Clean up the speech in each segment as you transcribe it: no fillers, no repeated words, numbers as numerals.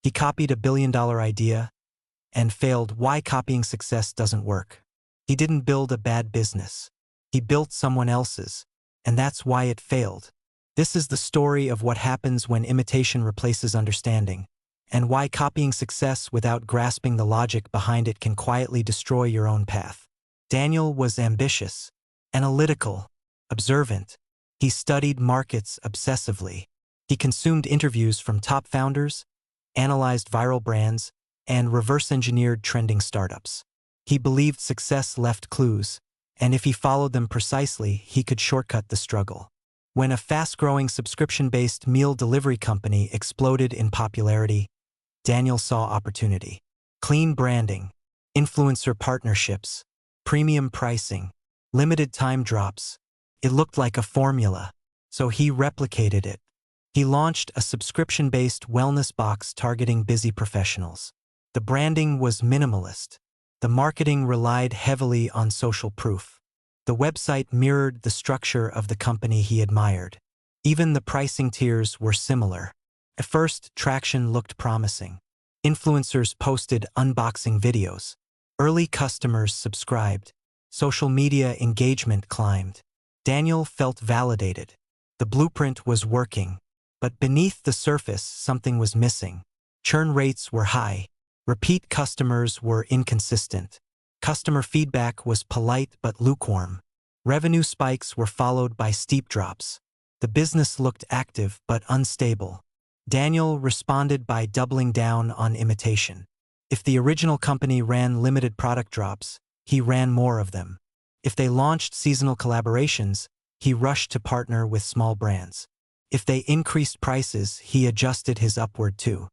He copied a billion-dollar idea and failed. Why copying success doesn't work? He didn't build a bad business. He built someone else's, and that's why it failed. This is the story of what happens when imitation replaces understanding, and why copying success without grasping the logic behind it can quietly destroy your own path. Daniel was ambitious, analytical, observant. He studied markets obsessively. He consumed interviews from top founders, analyzed viral brands, and reverse-engineered trending startups. He believed success left clues, and if he followed them precisely, he could shortcut the struggle. When a fast-growing subscription-based meal delivery company exploded in popularity, Daniel saw opportunity. Clean branding, influencer partnerships, premium pricing, limited time drops. It looked like a formula, so he replicated it. He launched a subscription-based wellness box targeting busy professionals. The branding was minimalist. The marketing relied heavily on social proof. The website mirrored the structure of the company he admired. Even the pricing tiers were similar. At first, traction looked promising. Influencers posted unboxing videos. Early customers subscribed. Social media engagement climbed. Daniel felt validated. The blueprint was working. But beneath the surface, something was missing. Churn rates were high. Repeat customers were inconsistent. Customer feedback was polite but lukewarm. Revenue spikes were followed by steep drops. The business looked active but unstable. Daniel responded by doubling down on imitation. If the original company ran limited product drops, he ran more of them. If they launched seasonal collaborations, he rushed to partner with small brands. If they increased prices, he adjusted his upward too.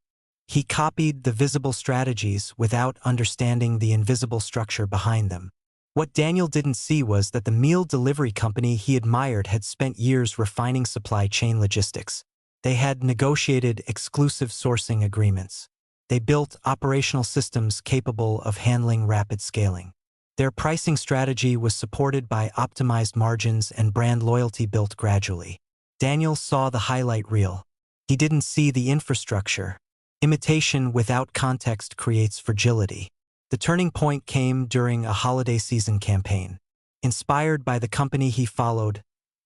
He copied the visible strategies without understanding the invisible structure behind them. What Daniel didn't see was that the meal delivery company he admired had spent years refining supply chain logistics. They had negotiated exclusive sourcing agreements. They built operational systems capable of handling rapid scaling. Their pricing strategy was supported by optimized margins and brand loyalty built gradually. Daniel saw the highlight reel. He didn't see the infrastructure. Imitation without context creates fragility. The turning point came during a holiday season campaign. Inspired by the company he followed,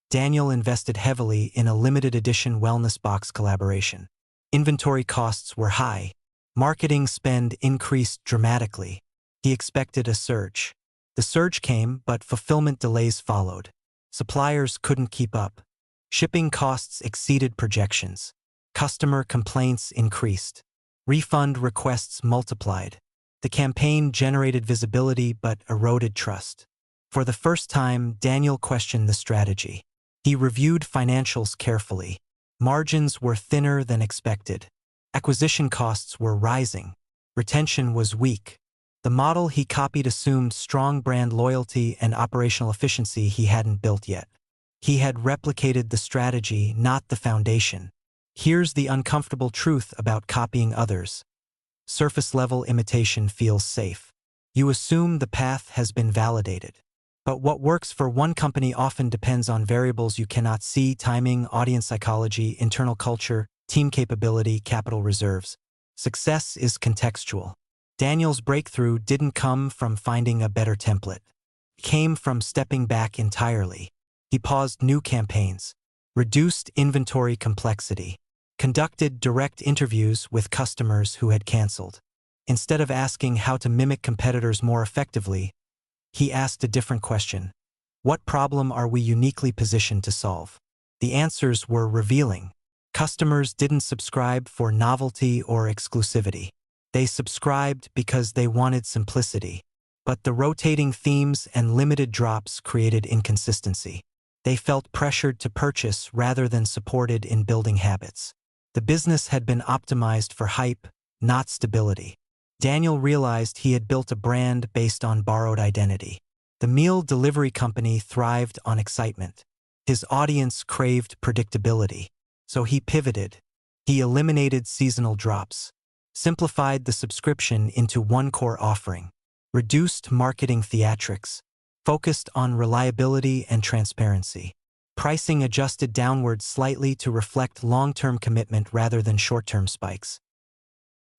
Daniel invested heavily in a limited edition wellness box collaboration. Inventory costs were high. Marketing spend increased dramatically. He expected a surge. The surge came, but fulfillment delays followed. Suppliers couldn't keep up. Shipping costs exceeded projections. Customer complaints increased. Refund requests multiplied. The campaign generated visibility but eroded trust. For the first time, Daniel questioned the strategy. He reviewed financials carefully. Margins were thinner than expected. Acquisition costs were rising. Retention was weak. The model he copied assumed strong brand loyalty and operational efficiency he hadn't built yet. He had replicated the strategy, not the foundation. Here's the uncomfortable truth about copying others. Surface-level imitation feels safe. You assume the path has been validated. But what works for one company often depends on variables you cannot see: timing, audience psychology, internal culture, team capability, capital reserves. Success is contextual. Daniel's breakthrough didn't come from finding a better template. It came from stepping back entirely. He paused new campaigns, reduced inventory complexity, conducted direct interviews with customers who had canceled. Instead of asking how to mimic competitors more effectively, he asked a different question. What problem are we uniquely positioned to solve? The answers were revealing. Customers didn't subscribe for novelty or exclusivity. They subscribed because they wanted simplicity. But the rotating themes and limited drops created inconsistency. They felt pressured to purchase rather than supported in building habits. The business had been optimized for hype, not stability. Daniel realized he had built a brand based on borrowed identity. The meal delivery company thrived on excitement. His audience craved predictability. So he pivoted. He eliminated seasonal drops, simplified the subscription into one core offering, reduced marketing theatrics, focused on reliability and transparency. Pricing adjusted downward slightly to reflect long-term commitment rather than short-term spikes.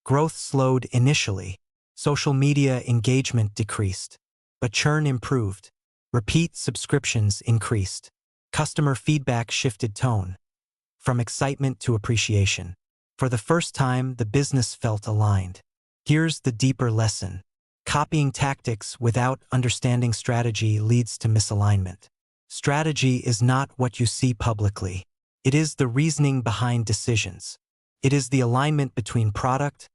Growth slowed initially. Social media engagement decreased. But churn improved. Repeat subscriptions increased. Customer feedback shifted tone from excitement to appreciation. For the first time, the business felt aligned. Here's the deeper lesson. Copying tactics without understanding strategy leads to misalignment. Strategy is not what you see publicly. It is the reasoning behind decisions. It is the alignment between product,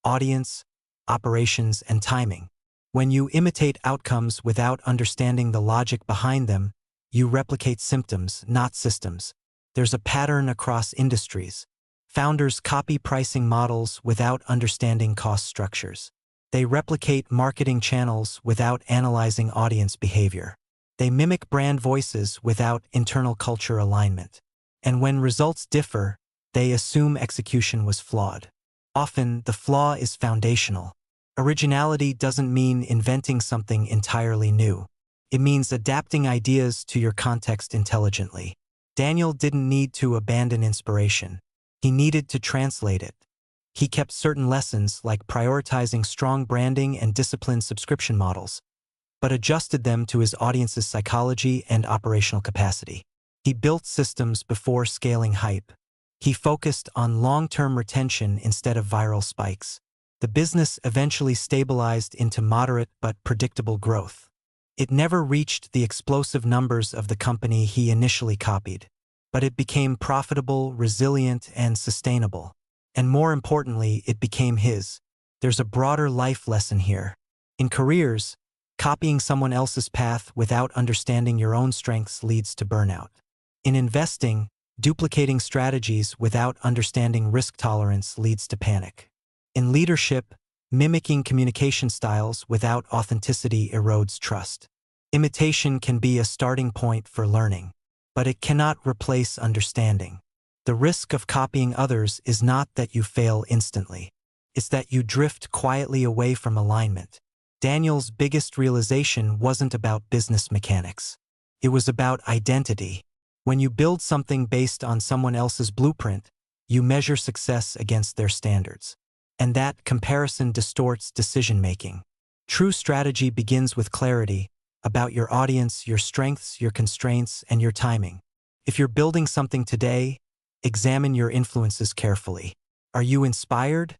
audience, operations, and timing. When you imitate outcomes without understanding the logic behind them, you replicate symptoms, not systems. There's a pattern across industries. Founders copy pricing models without understanding cost structures. They replicate marketing channels without analyzing audience behavior. They mimic brand voices without internal culture alignment. And when results differ, they assume execution was flawed. Often, the flaw is foundational. Originality doesn't mean inventing something entirely new. It means adapting ideas to your context intelligently. Daniel didn't need to abandon inspiration. He needed to translate it. He kept certain lessons like prioritizing strong branding and disciplined subscription models, but adjusted them to his audience's psychology and operational capacity. He built systems before scaling hype. He focused on long-term retention instead of viral spikes. The business eventually stabilized into moderate but predictable growth. It never reached the explosive numbers of the company he initially copied, but it became profitable, resilient, and sustainable. And more importantly, it became his. There's a broader life lesson here. In careers, copying someone else's path without understanding your own strengths leads to burnout. In investing, duplicating strategies without understanding risk tolerance leads to panic. In leadership, mimicking communication styles without authenticity erodes trust. Imitation can be a starting point for learning, but it cannot replace understanding. The risk of copying others is not that you fail instantly. It's that you drift quietly away from alignment. Daniel's biggest realization wasn't about business mechanics. It was about identity. When you build something based on someone else's blueprint, you measure success against their standards. And that comparison distorts decision-making. True strategy begins with clarity about your audience, your strengths, your constraints, and your timing. If you're building something today, examine your influences carefully. Are you inspired,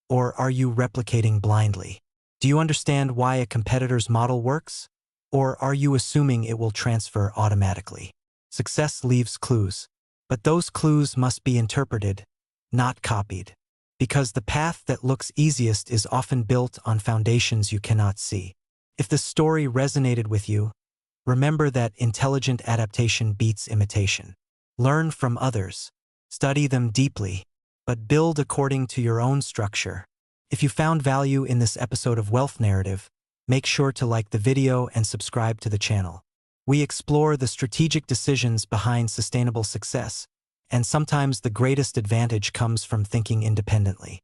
or are you replicating blindly? Do you understand why a competitor's model works, or are you assuming it will transfer automatically? Success leaves clues, but those clues must be interpreted, not copied. Because the path that looks easiest is often built on foundations you cannot see. If the story resonated with you, remember that intelligent adaptation beats imitation. Learn from others, study them deeply, but build according to your own structure. If you found value in this episode of Wealth Narrative, make sure to like the video and subscribe to the channel. We explore the strategic decisions behind sustainable success, and sometimes the greatest advantage comes from thinking independently.